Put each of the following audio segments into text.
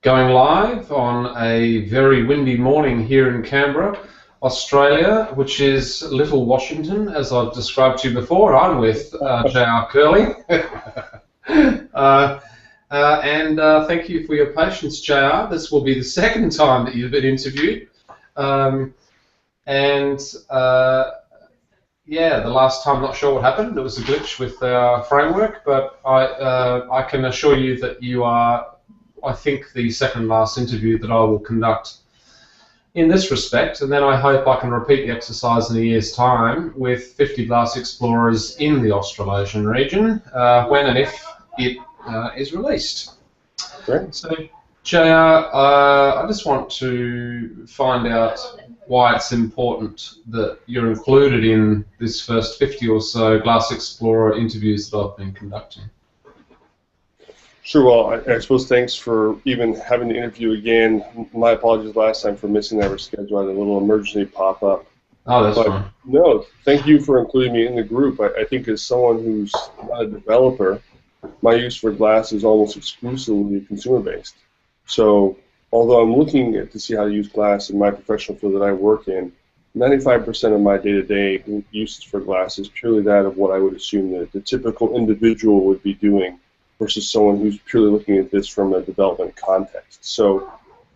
going live on a very windy morning here in Canberra, Australia, which is Little Washington, as I've described to you before. I'm with J.R. Curley. Thank you for your patience, JR. This will be the second time that you've been interviewed. Yeah, the last time, not sure what happened. There was a glitch with our framework, but I can assure you that you are, I think, the second last interview that I will conduct in this respect, and then I hope I can repeat the exercise in a year's time with 50 glass explorers in the Australasian region when and if it is released. Great. So, JR, I just want to find out why it's important that you're included in this first 50 or so Glass Explorer interviews that I've been conducting. Sure. Well, I suppose thanks for even having the interview again. My apologies last time for missing that reschedule. I had a little emergency pop up. Oh, that's fine. No, thank you for including me in the group. I think as someone who's not a developer, my use for glass is almost exclusively consumer-based. So although I'm looking to see how to use glass in my professional field that I work in, 95% of my day-to-day usage for glass is purely that of what I would assume that the typical individual would be doing versus someone who's purely looking at this from a development context. So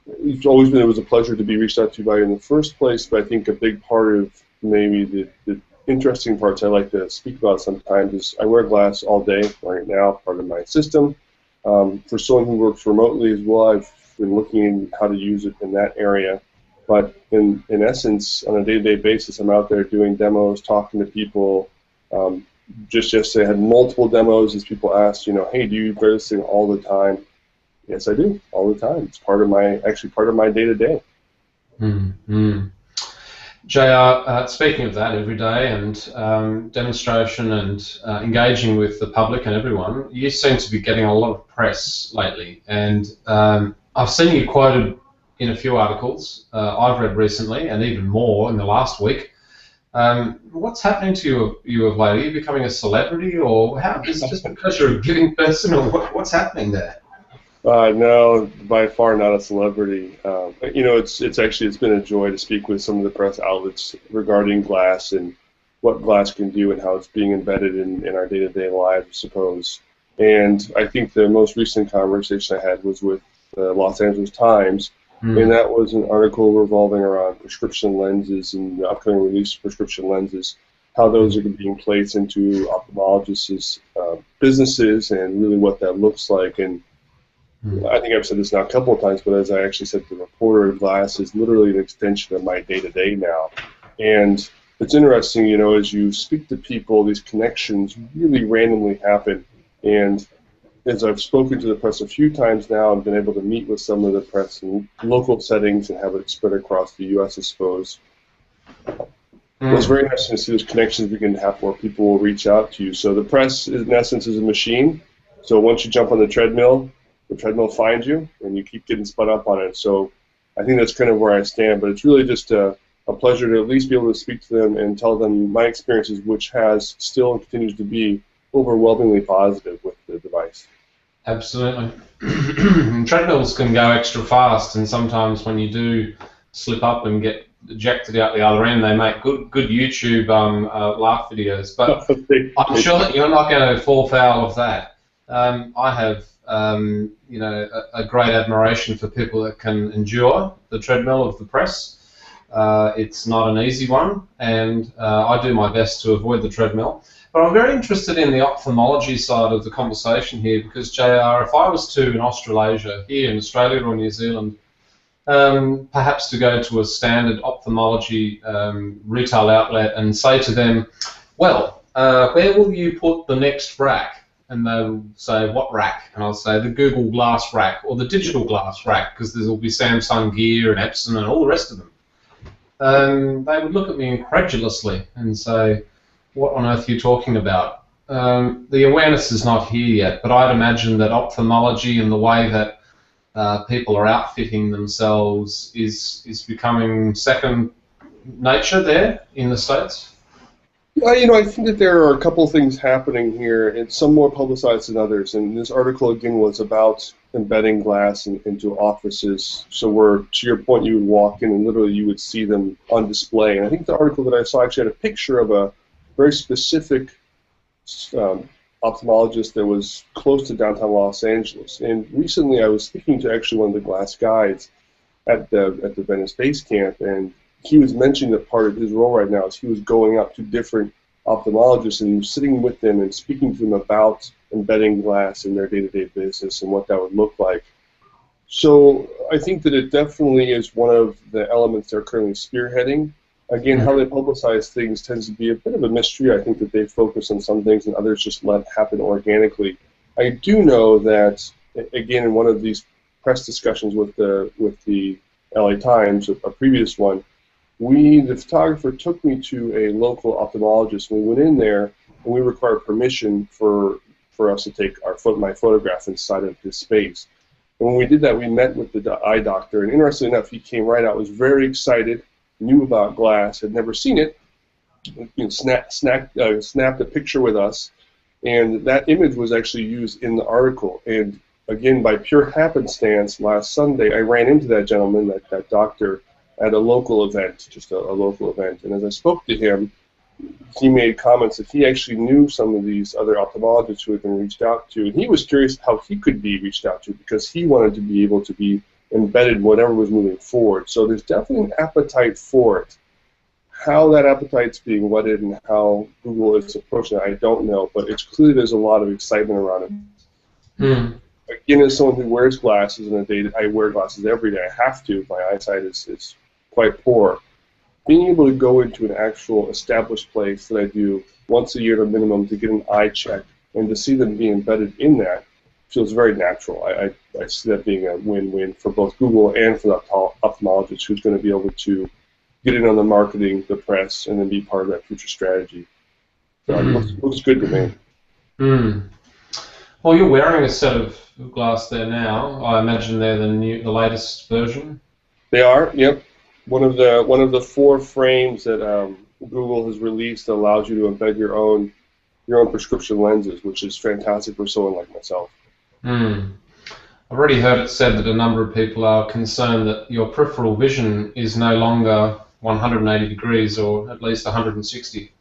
it's always been, it was a pleasure to be reached out to by you in the first place, but I think a big part of maybe the interesting parts I like to speak about sometimes is I wear glass all day right now, part of my system. For someone who works remotely as well, I've been looking at how to use it in that area. But in essence, on a day-to-day basis, I'm out there doing demos, talking to people. Just yesterday, I had multiple demos as people asked, you know, hey, do you wear this thing all the time? Yes, I do, all the time. It's part of my, actually part of my day-to-day. JR, speaking of that every day and demonstration and engaging with the public and everyone, you seem to be getting a lot of press lately, and I've seen you quoted in a few articles I've read recently, and even more in the last week. What's happening to you of late? Are you becoming a celebrity, or how? Is it just because you're a giving person, or what's happening there? No, by far not a celebrity. You know, it's been a joy to speak with some of the press outlets regarding glass and what glass can do and how it's being embedded in our day-to-day lives, I suppose. And I think the most recent conversation I had was with the Los Angeles Times, and that was an article revolving around prescription lenses and the upcoming release of prescription lenses, how those are being placed into ophthalmologists' businesses and really what that looks like. And I think I've said this now a couple of times, but as I actually said to the reporter, glass is literally an extension of my day-to-day now. And it's interesting, you know, as you speak to people, these connections really randomly happen. And as I've spoken to the press a few times now, I've been able to meet with some of the press in local settings and have it spread across the U.S., I suppose. It's very interesting to see those connections begin to happen where people will reach out to you. So the press, in essence, is a machine. So once you jump on the treadmill finds you, and you keep getting spun up on it. So I think that's kind of where I stand, but it's really just a pleasure to at least be able to speak to them and tell them my experiences, which has still and continues to be overwhelmingly positive with the device. Absolutely. Treadmills can go extra fast, and sometimes when you do slip up and get ejected out the other end, they make good YouTube laugh videos. But I'm sure that you're not going to fall foul of that. I have you know, a great admiration for people that can endure the treadmill of the press. It's not an easy one, and I do my best to avoid the treadmill. But I'm very interested in the ophthalmology side of the conversation here, because, JR, if I was to, in Australasia, here in Australia or New Zealand, perhaps to go to a standard ophthalmology retail outlet and say to them, well, where will you put the next rack? And they'll say, what rack? And I'll say, the Google Glass rack, or the digital glass rack, because there will be Samsung Gear and Epson and all the rest of them. They would look at me incredulously and say, what on earth are you talking about? The awareness is not here yet, but I'd imagine that ophthalmology and the way that people are outfitting themselves is becoming second nature there in the States. I think that there are a couple things happening here, and some more publicized than others. And this article, again, was about embedding glass into offices. So where, to your point, you would walk in and literally you would see them on display. And I think the article that I saw actually had a picture of a very specific ophthalmologist that was close to downtown Los Angeles. And recently I was speaking to actually one of the glass guides at the Venice base camp, and he was mentioning that part of his role right now is he was going out to different ophthalmologists and sitting with them and speaking to them about embedding glass in their day-to-day business and what that would look like. So I think that it definitely is one of the elements they're currently spearheading. Again, how they publicize things tends to be a bit of a mystery. I think that they focus on some things and others just let happen organically. I do know that, again, in one of these press discussions with the LA Times, a previous one, the photographer took me to a local ophthalmologist. We went in there and we required permission for us to take my photograph inside of his space. And when we did that, we met with the eye doctor, and interestingly enough, he came right out, was very excited, knew about glass, had never seen it, snapped a picture with us, and that image was actually used in the article. And again, by pure happenstance, last Sunday, I ran into that gentleman, that doctor, at a local event, just a local event. And as I spoke to him, he made comments that he actually knew some of these other ophthalmologists who had been reached out to, and he was curious how he could be reached out to because he wanted to be able to be embedded in whatever was moving forward. So there's definitely an appetite for it. How that appetite's being whetted and how Google is approaching it, I don't know, but it's clear there's a lot of excitement around it. Again, as someone who wears glasses in a day, I wear glasses every day. I have to. My eyesight is quite poor. Being able to go into an actual established place that I do once a year at a minimum to get an eye check and to see them be embedded in that feels very natural. I see that being a win-win for both Google and for the ophthalmologist who's going to be able to get in on the marketing, the press, and then be part of that future strategy. So it looks good to me. Well, you're wearing a set of glass there now. I imagine they're the latest version. They are, yep. One of the 4 frames that Google has released that allows you to embed your own prescription lenses, which is fantastic for someone like myself. I've already heard it said that a number of people are concerned that your peripheral vision is no longer 180 degrees or at least 160.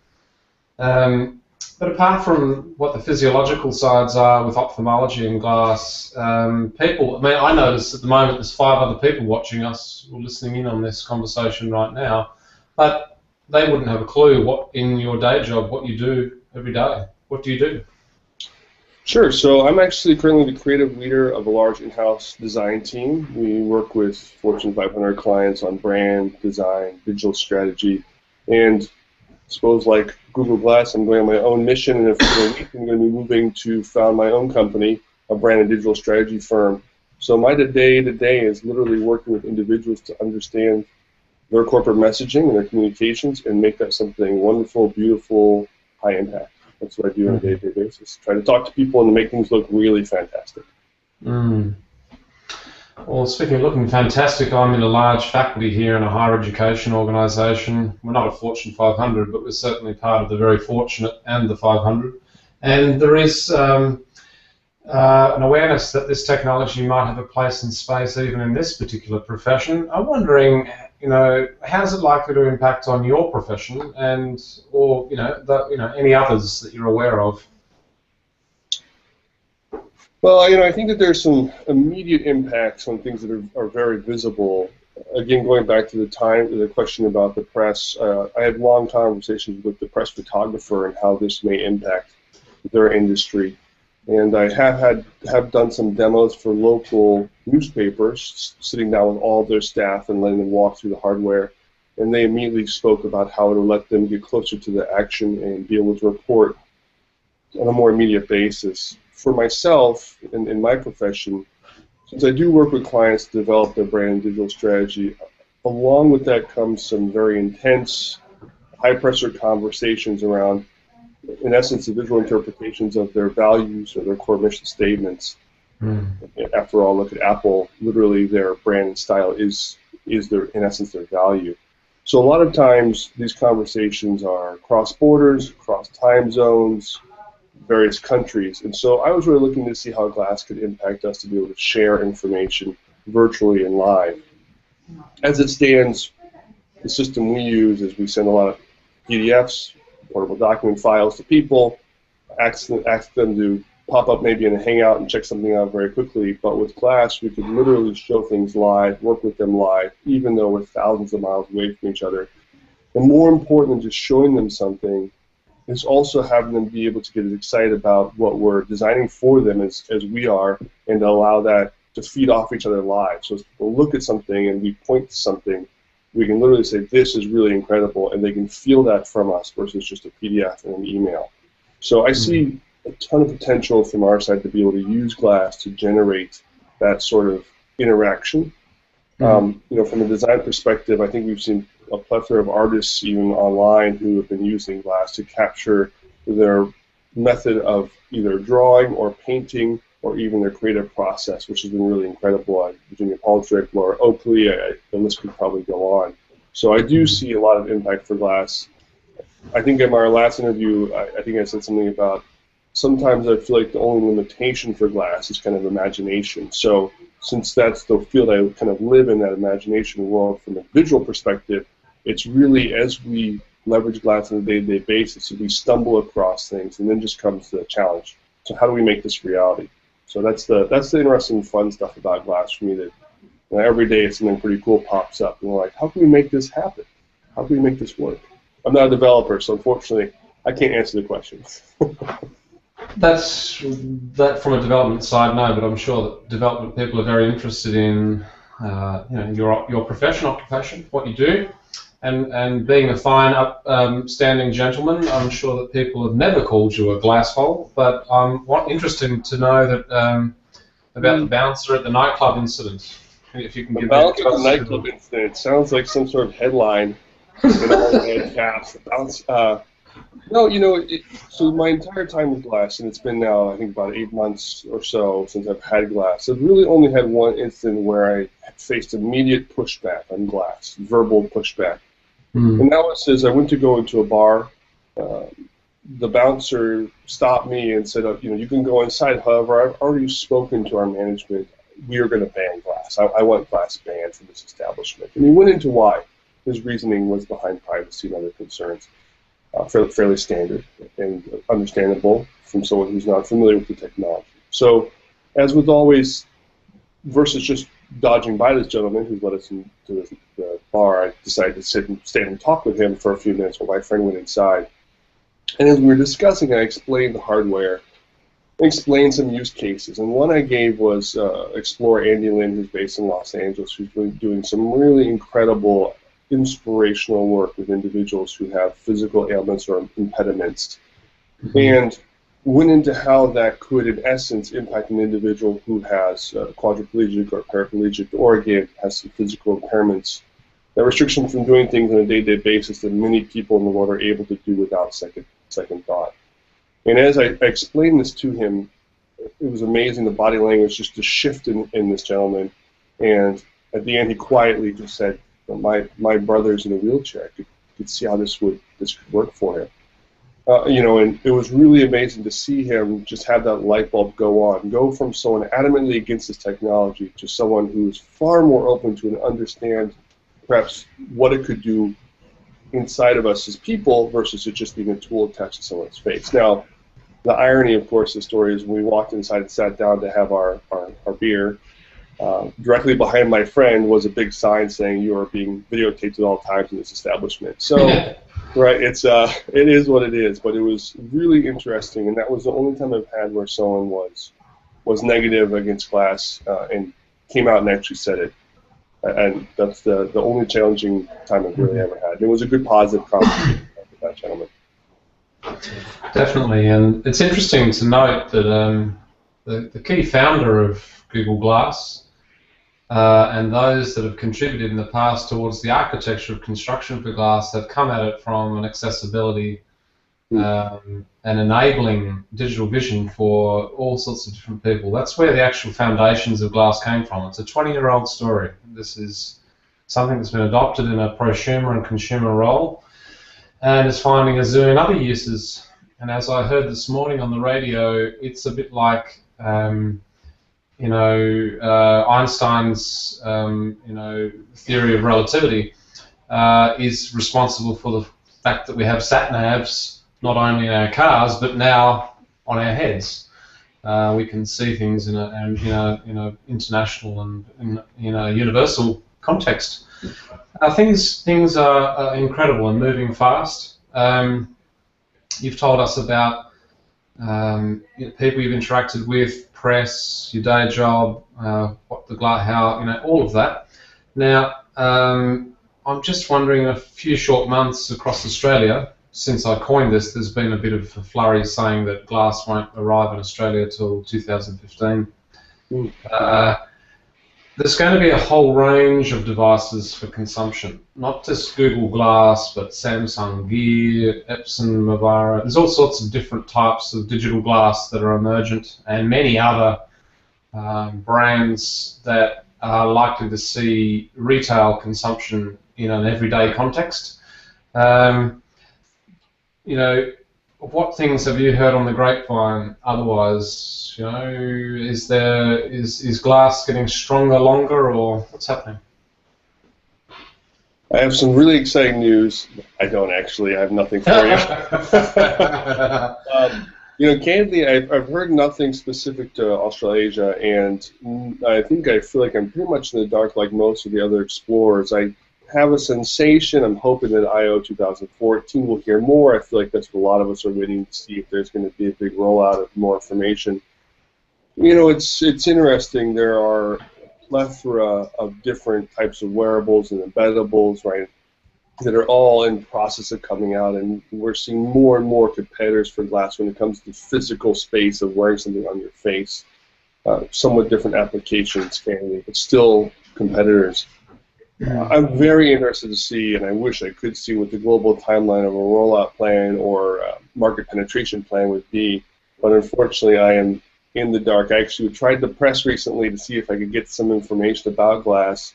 But apart from what the physiological sides are with ophthalmology and glass, I notice at the moment there's 5 other people watching us or listening in on this conversation right now, but they wouldn't have a clue what in your day job, what you do every day. What do you do? Sure. So I'm actually currently the creative leader of a large in-house design team. We work with Fortune 500 clients on brand, design, digital strategy, and I suppose like Google Glass, I'm going on my own mission, and if I'm going to be moving to found my own company, a brand and digital strategy firm. So my day-to-day is literally working with individuals to understand their corporate messaging and their communications and make that something wonderful, beautiful, high impact. That's what I do on a day-to-day basis. Try to talk to people and make things look really fantastic. Well, speaking of looking fantastic, I'm in a large faculty here in a higher education organisation. We're not a Fortune 500, but we're certainly part of the very fortunate and the 500. And there is an awareness that this technology might have a place in space even in this particular profession. I'm wondering, how's it likely to impact on your profession or any others that you're aware of? Well, I think that there's some immediate impacts on things that are very visible. Again, going back to the question about the press, I had long conversations with the press photographer and how this may impact their industry. And I have done some demos for local newspapers, sitting down with all their staff and letting them walk through the hardware. And they immediately spoke about how it will let them get closer to the action and be able to report on a more immediate basis. For myself, in my profession, since I do work with clients to develop their brand and digital strategy, along with that comes some very intense, high-pressure conversations around, in essence, the visual interpretations of their values or their core mission statements. After all, look at Apple. Literally, their brand and style is in essence, their value. So a lot of times these conversations are cross borders, cross time zones, various countries. And so I was really looking to see how glass could impact us to be able to share information virtually and live. As it stands, the system we use is we send a lot of PDFs, portable document files to people, ask them to pop up maybe in a Hangout and check something out very quickly. But with glass, we could literally show things live, work with them live, even though we're thousands of miles away from each other. And more important than just showing them something is also having them be able to get as excited about what we're designing for them as we are, and to allow that to feed off each other live. So as people look at something and we point to something, we can literally say, this is really incredible, and they can feel that from us versus just a PDF and an email. So I see a ton of potential from our side to be able to use glass to generate that sort of interaction. You know, from a design perspective, I think we've seen a plethora of artists even online who have been using glass to capture their method of either drawing or painting or even their creative process, which has been really incredible. Virginia Paultrick, Laura Oakley, the list could probably go on. So I do see a lot of impact for glass. I think in our last interview, I think I said something about sometimes I feel like the only limitation for glass is kind of imagination. So since that's the field I kind of live in, that imagination world, from a visual perspective, it's really as we leverage glass on a day-to-day basis, we stumble across things, and then just comes the challenge. So how do we make this reality? So that's the interesting, fun stuff about glass for me. That, you know, every day something pretty cool pops up, and we're like, how can we make this happen? How can we make this work? I'm not a developer, so unfortunately, I can't answer the question. That's that from a development side, no, but I'm sure that development people are very interested in you know, your profession, occupation, what you do, and being a fine, upstanding gentleman. I'm sure that people have never called you a glass hole, but interesting to know that about the bouncer at the nightclub incident. If you can give the bouncer at the nightclub incident sounds like some sort of headline in all red caps. No, you know, so my entire time with glass, and it's been now, I think, about 8 months or so since I've had glass, I've really only had one incident where I faced immediate pushback on glass, verbal pushback. And that was as I went to go into a bar. The bouncer stopped me and said, you know, you can go inside. However, I've already spoken to our management. We are going to ban glass. I want glass banned from this establishment. And he went into why. His reasoning was behind privacy and other concerns. Fairly standard and understandable from someone who's not familiar with the technology. So, as with always, versus just dodging by this gentleman who's let us into the bar, I decided to sit and stay and talk with him for a few minutes while my friend went inside. And as we were discussing, I explained the hardware, explained some use cases. And one I gave was explorer Andy Lynn, who's based in Los Angeles, who's been doing some really incredible inspirational work with individuals who have physical ailments or impediments, and went into how that could, in essence, impact an individual who has quadriplegic or paraplegic, or again has some physical impairments, that restriction from doing things on a day-to-day basis that many people in the world are able to do without second thought. And as I explained this to him, it was amazing, the body language, just to shift in this gentleman. And at the end, he quietly just said, my brother's in a wheelchair. I could see how this could work for him. You know, and it was really amazing to see him just have that light bulb go from someone adamantly against this technology to someone who's far more open to and understand perhaps what it could do inside of us as people versus it just being a tool attached to someone's face. Now, the irony, of course, of the story is when we walked inside and sat down to have our beer, directly behind my friend was a big sign saying you are being videotaped at all times in this establishment. So, right, it is what it is. But it was really interesting, and that was the only time I've had where someone was negative against glass and came out and actually said it. And that's the only challenging time I've really ever had. It was a good positive conversation with that gentleman. Definitely, and it's interesting to note that the key founder of Google Glass and those that have contributed in the past towards the architecture of construction for glass have come at it from an accessibility and enabling digital vision for all sorts of different people. That's where the actual foundations of glass came from. It's a 20-year-old story. This is something that's been adopted in a prosumer and consumer role, and is finding a zillion other uses. And as I heard this morning on the radio, it's a bit like Einstein's theory of relativity is responsible for the fact that we have sat navs not only in our cars but now on our heads. We can see things in a international and in a universal context. Things are incredible and moving fast. You've told us about people you've interacted with, press, your day job, all of that. Now, I'm just wondering, in a few short months across Australia, since I coined this, there's been a bit of a flurry saying that glass won't arrive in Australia till 2015. There's going to be a whole range of devices for consumption, not just Google Glass, but Samsung Gear, Epson, Mavara. There's all sorts of different types of digital glass that are emergent, and many other brands that are likely to see retail consumption in an everyday context. What things have you heard on the grapevine otherwise? Is glass getting stronger, longer, or what's happening? I have some really exciting news. I don't actually. I have nothing for you. Candidly, I've heard nothing specific to Australasia, and I feel like I'm pretty much in the dark like most of the other explorers. I have a sensation. I'm hoping that I/O 2014 will hear more. I feel like that's what a lot of us are waiting to see if there's going to be a big rollout of more information. It's interesting. There are a plethora of different types of wearables and embeddables, right, that are all in process of coming out, and we're seeing more and more competitors for glass when it comes to the physical space of wearing something on your face. Somewhat different applications, candidly, but still competitors. I'm very interested to see, and I wish I could see what the global timeline of a rollout plan or market penetration plan would be, but unfortunately I am in the dark. I actually tried the press recently to see if I could get some information about glass.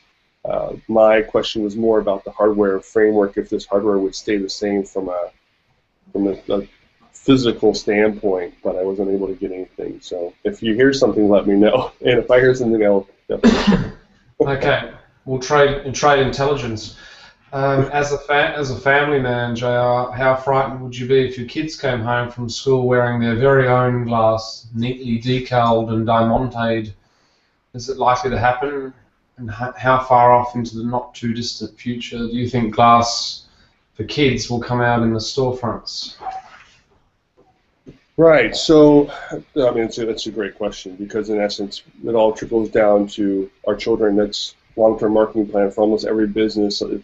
My question was more about the hardware framework, if this hardware would stay the same from a physical standpoint, but I wasn't able to get anything. So if you hear something, let me know, and if I hear something, I'll definitely. Okay. We'll trade intelligence. As a family man, JR, how frightened would you be if your kids came home from school wearing their very own glass, neatly decaled and diamanted? Is it likely to happen? And how far off into the not too distant future do you think glass for kids will come out in the storefronts? Right. So, I mean, that's a great question, because in essence, it all trickles down to our children. That's long-term marketing plan for almost every business. You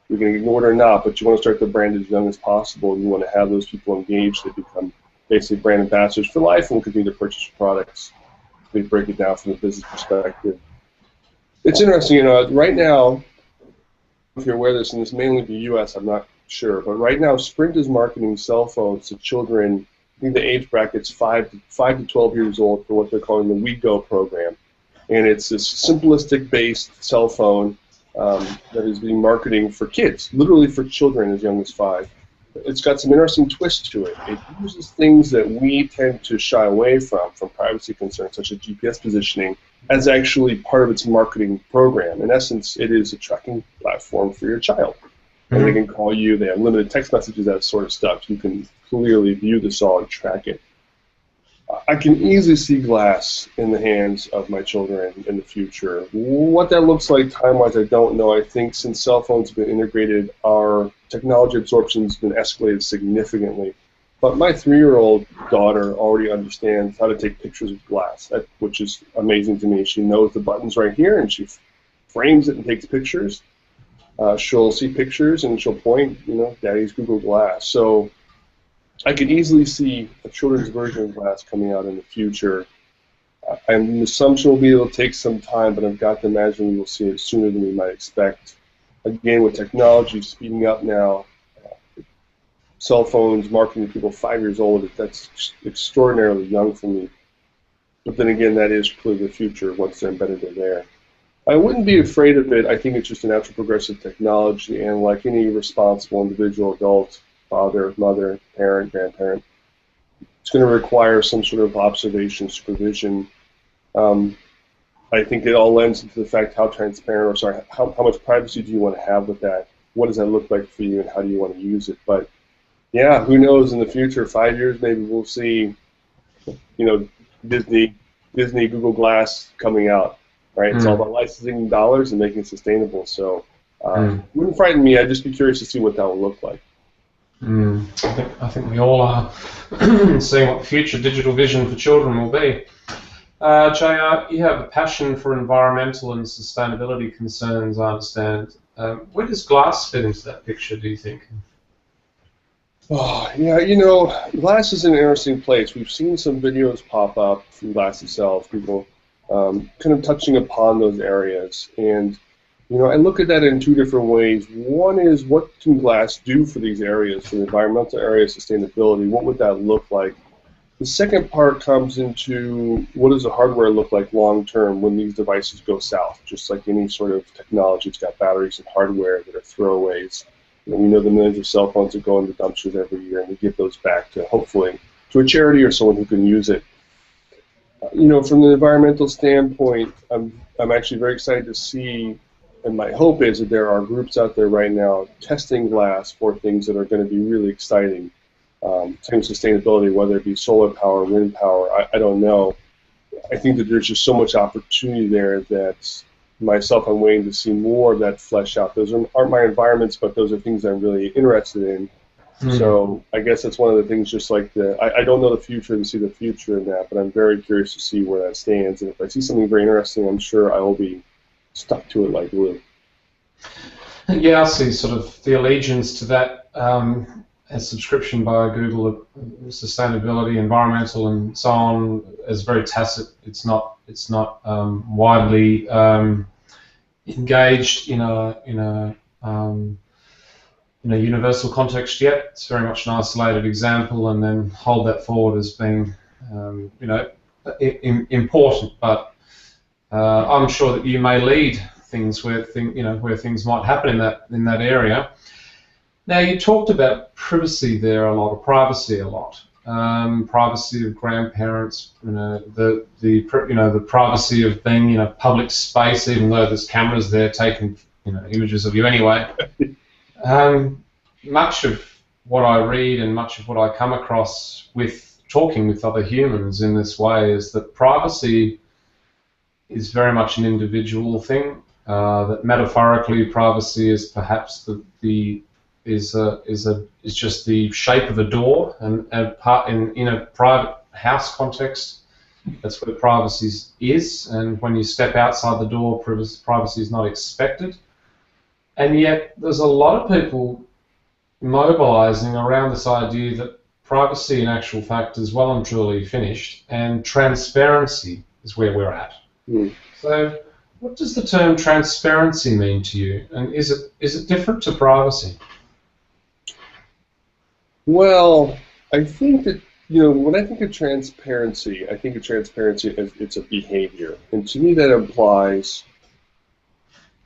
can ignore it or not, but you want to start the brand as young as possible, and you want to have those people engaged. They become basically brand ambassadors for life and will continue to purchase your products. We break it down from a business perspective. It's interesting, right now, if you're aware of this, and this may only be U.S., I'm not sure, but right now Sprint is marketing cell phones to children. I think the age bracket's 5 to 12 years old for what they're calling the We Go program. And it's this simplistic-based cell phone that is being marketing for kids, literally for children as young as 5. It's got some interesting twists to it. It uses things that we tend to shy away from privacy concerns, such as GPS positioning, as actually part of its marketing program. In essence, it is a tracking platform for your child. And they can call you, they have limited text messages, that sort of stuff. You can clearly view this all and track it. I can easily see glass in the hands of my children in the future. What that looks like time-wise, I don't know. I think since cell phones have been integrated, our technology absorption has been escalated significantly. But my 3-year-old daughter already understands how to take pictures with glass, which is amazing to me. She knows the buttons right here, and she frames it and takes pictures. She'll see pictures, and she'll point, Daddy's Google Glass. So I could easily see a children's version of glass coming out in the future. And the assumption will be it'll take some time, but I've got to imagine we will see it sooner than we might expect. Again, with technology speeding up now, cell phones marketing to people 5 years old, that's extraordinarily young for me. But then again, that is clearly the future once they're embedded in there. I wouldn't be afraid of it. I think it's just a natural progressive technology, and like any responsible individual, adult, father, mother, parent, grandparent, it's going to require some sort of observation, supervision. Um, I think it all lends into the fact how transparent, or sorry, how much privacy do you want to have with that? What does that look like for you, and how do you want to use it? But yeah, who knows in the future, 5 years maybe we'll see, you know, Disney, Google Glass coming out, right? It's all about licensing dollars and making it sustainable. So it wouldn't frighten me. I'd just be curious to see what that will look like. I think we all are seeing what the future digital vision for children will be. JR, you have a passion for environmental and sustainability concerns, I understand. Where does glass fit into that picture, do you think? Oh, yeah, you know, glass is an interesting place. We've seen some videos pop up from glass itself, people kind of touching upon those areas. And, you know, I look at that in two different ways. One is, what can glass do for these areas, for the environmental area, sustainability? What would that look like? The second part comes into, what does the hardware look like long term when these devices go south? Just like any sort of technology, it's got batteries and hardware that are throwaways. And we know the millions of cell phones that go into dumpsters every year, and we give those back to, hopefully, to a charity or someone who can use it. You know, from the environmental standpoint, I'm actually very excited to see, and my hope is that there are groups out there right now testing glass for things that are going to be really exciting. Same sustainability, whether it be solar power, wind power, I don't know. I think that there's just so much opportunity there that myself, I'm waiting to see more of that flesh out. Those aren't my environments, but those are things I'm really interested in. So I guess that's one of the things, just like I don't know the future to see the future in that, but I'm very curious to see where that stands. And if I see something very interesting, I'm sure I will be stuck to it like glue. Yeah, I see sort of the allegiance to that as subscription by Google of sustainability, environmental, and so on as very tacit. It's not widely engaged in a universal context yet. It's very much an isolated example, and then hold that forward as being important. But I'm sure that you may lead things where things might happen in that area. Now, you talked about privacy there a lot, or privacy a lot. Privacy of grandparents, the privacy of being in a public space, even though there's cameras there taking images of you anyway. Much of what I read and much of what I come across with talking with other humans in this way is that privacy is very much an individual thing. That metaphorically, privacy is perhaps is just the shape of a door, and in a private house context, that's where privacy is. And when you step outside the door, privacy is not expected. And yet, there's a lot of people mobilizing around this idea that privacy, in actual fact, is well and truly finished, and transparency is where we're at. So, what does the term transparency mean to you, and is it different to privacy? Well, I think that, when I think of transparency, I think of transparency as it's a behavior. And to me, that implies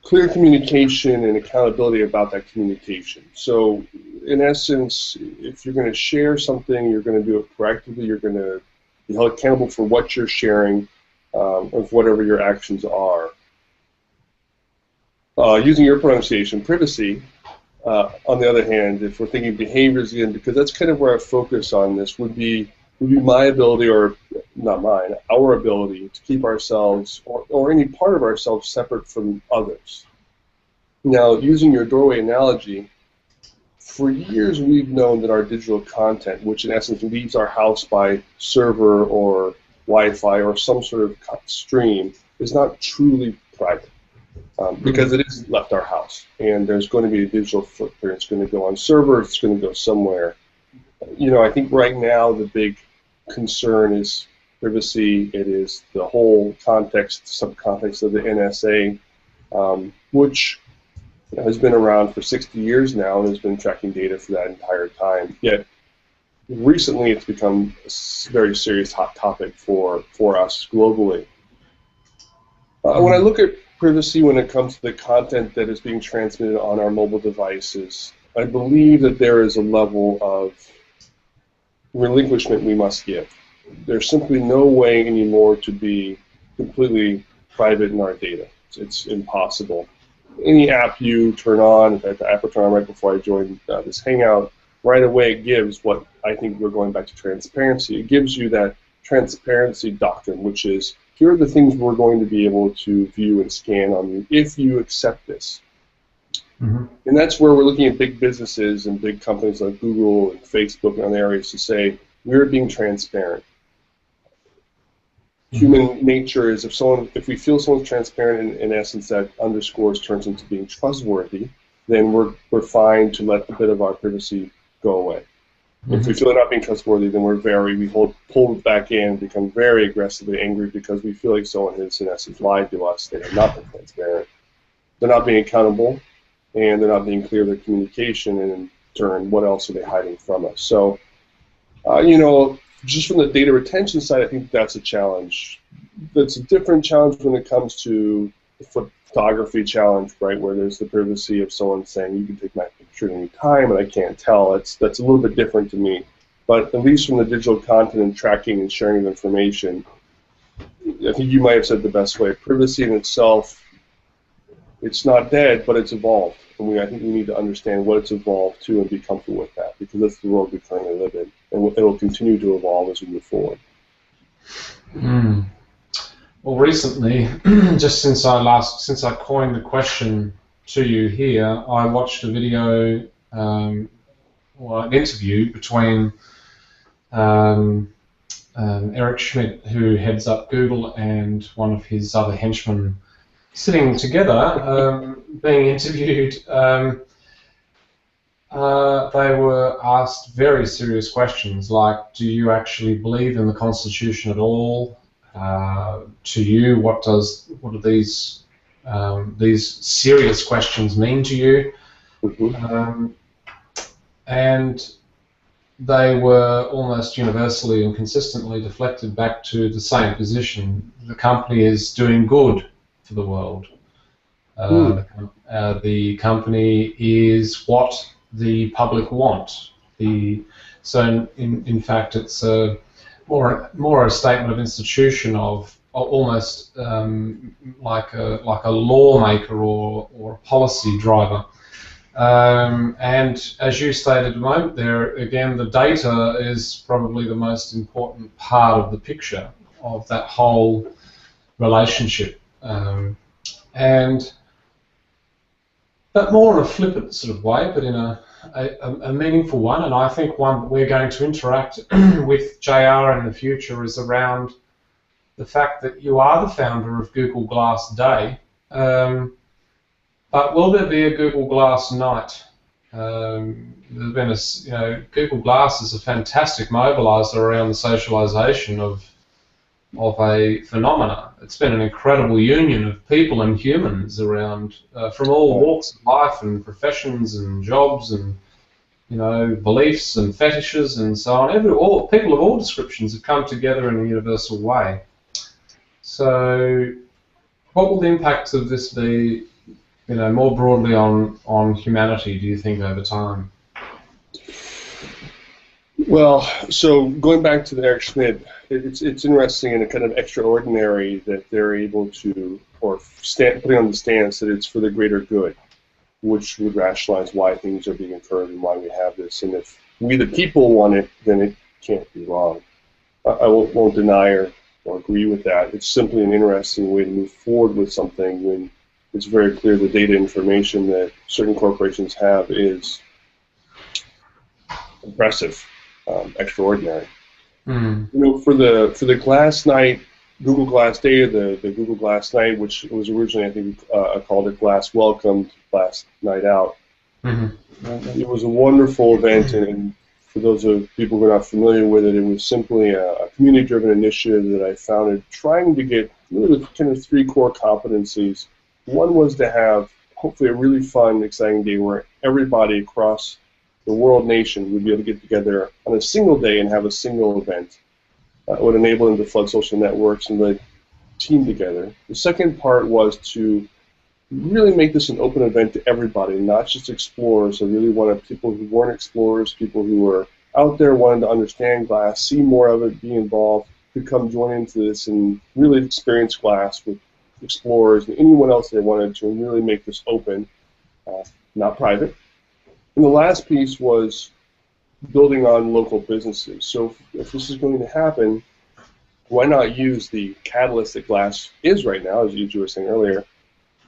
clear communication and accountability about that communication. So, in essence, if you're going to share something, you're going to do it proactively, you're going to be held accountable for what you're sharing, of whatever your actions are. Using your pronunciation, privacy, on the other hand, if we're thinking behaviors again, because that's kind of where I focus on this, would be my ability, or not mine, our ability to keep ourselves or any part of ourselves separate from others. Now, using your doorway analogy, for years we've known that our digital content, which in essence leaves our house by server or Wi-Fi or some sort of stream, is not truly private. Because it is left our house, and there's going to be a digital footprint. It's going to go on server. It's going to go somewhere. I think right now the big concern is privacy. It is the whole subcontext of the NSA, which has been around for 60 years now and has been tracking data for that entire time. Yet recently, it's become a very serious hot topic for us globally. When I look at privacy when it comes to the content that is being transmitted on our mobile devices, I believe that there is a level of relinquishment we must give. There's simply no way anymore to be completely private in our data. It's impossible. Any app you turn on, in fact, the app I turned on right before I joined this Hangout, right away it gives what I think we're going back to transparency. It gives you that transparency doctrine, which is, here are the things we're going to be able to view and scan on you if you accept this. Mm-hmm. And that's where we're looking at big businesses and big companies like Google and Facebook and other areas to say, we're being transparent. Mm-hmm. Human nature is if we feel someone's transparent, in essence, that turns into being trustworthy, then we're fine to let a bit of our privacy go away. Mm-hmm. If we feel they're not being trustworthy, then we pull back in and become very aggressively angry because we feel like someone has, in essence, lied to us. They have not been transparent. They're not being accountable, and they're not being clear of their communication, and in turn, what else are they hiding from us? So, just from the data retention side, I think that's a challenge. That's a different challenge when it comes to the photography challenge, right, where there's the privacy of someone saying, you can take my picture at any time, and I can't tell. That's a little bit different to me. But at least from the digital content and tracking and sharing of information, I think you might have said the best way. Privacy in itself, it's not dead, but it's evolved. And I think we need to understand what it's evolved to and be comfortable with that, because that's the world we currently live in. And it will continue to evolve as we move forward. Mm. Well, recently, just since I coined the question to you here, I watched a video, an interview between Eric Schmidt, who heads up Google, and one of his other henchmen, sitting together, being interviewed. They were asked very serious questions like, do you actually believe in the Constitution at all? To you, what do these serious questions mean to you? Mm-hmm. And they were almost universally and consistently deflected back to the same position. The company is doing good for the world. The company is what the public want. So in fact, it's more a statement of institution, of almost like a lawmaker or a policy driver. And as you stated a moment there, again, the data is probably the most important part of the picture of that whole relationship. But more in a flippant sort of way, but in a meaningful one, and I think one that we're going to interact with JR in the future is around the fact that you are the founder of Google Glass Day, but will there be a Google Glass Night? There's been Google Glass is a fantastic mobiliser around the socialisation of a phenomena. It's been an incredible union of people and humans around from all walks of life and professions and jobs and beliefs and fetishes and so on. People of all descriptions have come together in a universal way. So, what will the impact of this be, more broadly on humanity, do you think, over time? Well, so going back to the Eric Schmidt, it's interesting and kind of extraordinary that they're able to, putting on the stance that it's for the greater good, which would rationalize why things are being occurred and why we have this. And if we, the people, want it, then it can't be wrong. I won't deny or agree with that. It's simply an interesting way to move forward with something when it's very clear the data information that certain corporations have is impressive. Extraordinary. For the Glass Night, Google Glass Day, the Google Glass Night, which was originally, I think, I called it Glass Welcomed, Glass Night Out. Mm-hmm. It was a wonderful event, and for those of people who are not familiar with it, it was simply a community-driven initiative that I founded, trying to get really kind of three core competencies. One was to have, hopefully, a really fun, exciting day where everybody across the world nation would be able to get together on a single day and have a single event. It would enable them to flood social networks and team together. The second part was to really make this an open event to everybody, not just explorers. I really wanted people who weren't explorers, people who were out there wanting to understand glass, see more of it, be involved, to come join into this and really experience glass with explorers and anyone else they wanted to, and really make this open, not private. And the last piece was building on local businesses. So if this is going to happen, why not use the catalyst that glass is right now, as you were saying earlier?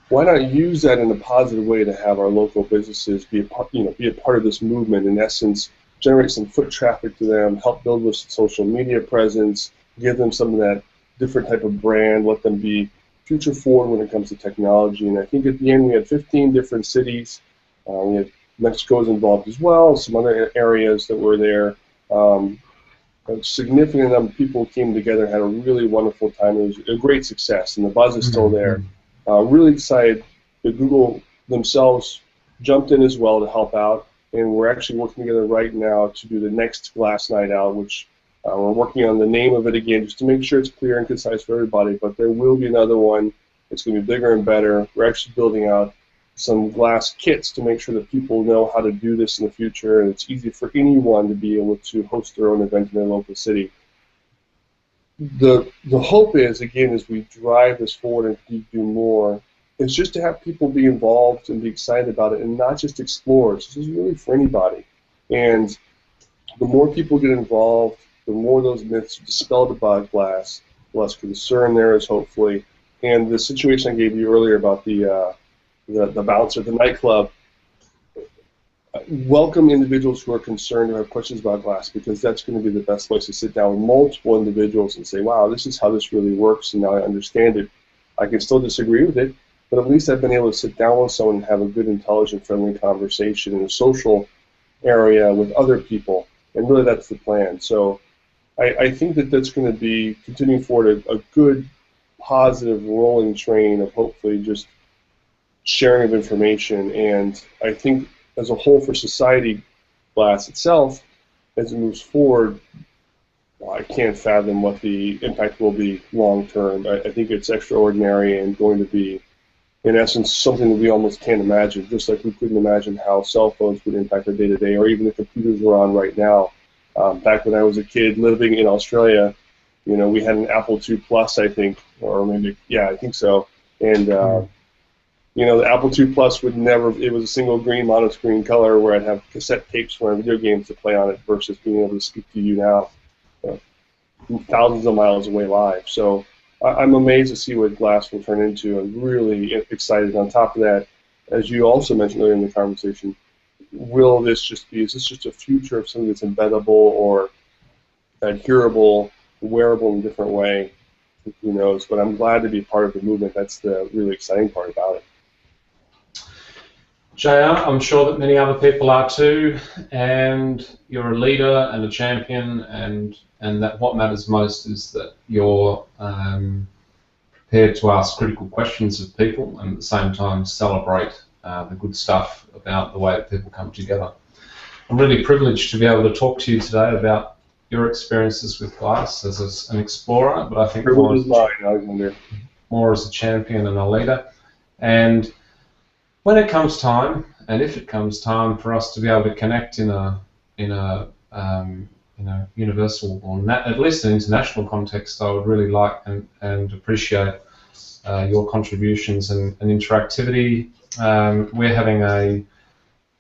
Why not use that in a positive way to have our local businesses be a part of this movement? In essence, generate some foot traffic to them, help build with social media presence, give them some of that different type of brand, let them be future forward when it comes to technology. And I think at the end we had 15 different cities. We had Mexico was involved as well, some other areas that were there. A significant number of people came together, had a really wonderful time. It was a great success, and the buzz is still there. Really excited that Google themselves jumped in as well to help out, and we're actually working together right now to do the next Glass Night Out, which we're working on the name of it again just to make sure it's clear and concise for everybody, but there will be another one. It's going to be bigger and better. We're actually building out some glass kits to make sure that people know how to do this in the future, and it's easy for anyone to be able to host their own event in their local city. The hope is, again, as we drive this forward and do more, is just to have people be involved and be excited about it, and not just explorers. This is really for anybody. And the more people get involved, the more those myths are dispelled about glass, the less concern there is, hopefully. And the situation I gave you earlier about the bouncer at the nightclub, welcome individuals who are concerned or have questions about glass, because that's going to be the best place to sit down with multiple individuals and say, wow, this is how this really works, and now I understand it. I can still disagree with it, but at least I've been able to sit down with someone and have a good, intelligent, friendly conversation in a social area with other people, and really that's the plan. So I think that that's going to be continuing forward a good, positive, rolling train of hopefully just sharing of information. And I think as a whole for society, glass itself, as it moves forward, well, I can't fathom what the impact will be long term. I think it's extraordinary and going to be, in essence, something that we almost can't imagine, just like we couldn't imagine how cell phones would impact our day-to-day, or even the computers we're on right now. Back when I was a kid living in Australia, you know, we had an Apple II Plus, I think, or maybe, yeah, I think so. And you know, the Apple II Plus would never, it was a single green monoscreen color where I'd have cassette tapes for my video games to play on it versus being able to speak to you now, thousands of miles away live. So I'm amazed to see what glass will turn into. I'm really excited. On top of that, as you also mentioned earlier in the conversation, will this just be, is this just a future of something that's embeddable or adherable, wearable in a different way? Who knows? But I'm glad to be part of the movement. That's the really exciting part about it. JR, I'm sure that many other people are too, and you're a leader and a champion, and that what matters most is that you're prepared to ask critical questions of people and at the same time celebrate the good stuff about the way that people come together. I'm really privileged to be able to talk to you today about your experiences with glass as an explorer, but I think more as a champion and a leader. And when it comes time, and if it comes time for us to be able to connect in a universal or at least an international context, I would really like and appreciate your contributions and interactivity. We're having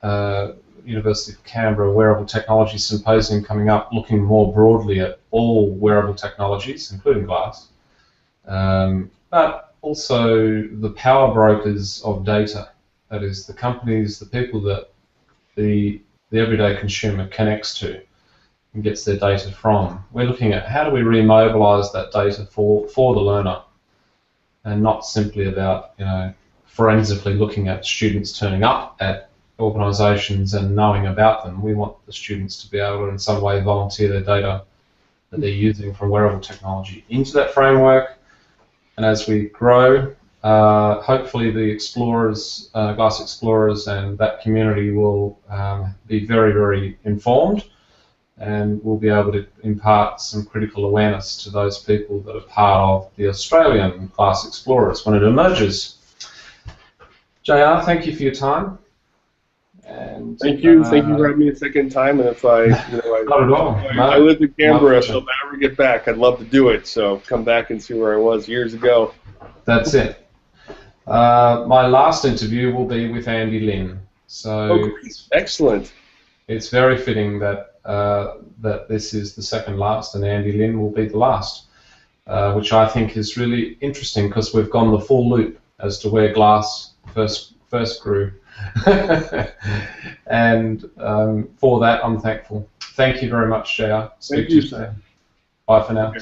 a University of Canberra Wearable Technology Symposium coming up, looking more broadly at all wearable technologies, including glass, but also the power brokers of data. That is, the companies, the people that the everyday consumer connects to and gets their data from. We're looking at how do we remobilize that data for the learner, and not simply about, you know, forensically looking at students turning up at organisations and knowing about them. We want the students to be able to in some way volunteer their data that they're using from wearable technology into that framework. And as we grow, hopefully the explorers, glass explorers and that community will be very, very informed and we'll be able to impart some critical awareness to those people that are part of the Australian Glass Explorers when it emerges. JR, thank you for your time. And, thank you for having me a second time. And if I, not at all. I live in Canberra, so if I ever get back, I'd love to do it. So come back and see where I was years ago. That's it. My last interview will be with Andy Lynn. So excellent. It's very fitting that that this is the second last, and Andy Lynn will be the last, which I think is really interesting because we've gone the full loop as to where glass first grew. And for that, I'm thankful. Thank you very much, JR. Thank you, sir. Bye for now. Okay.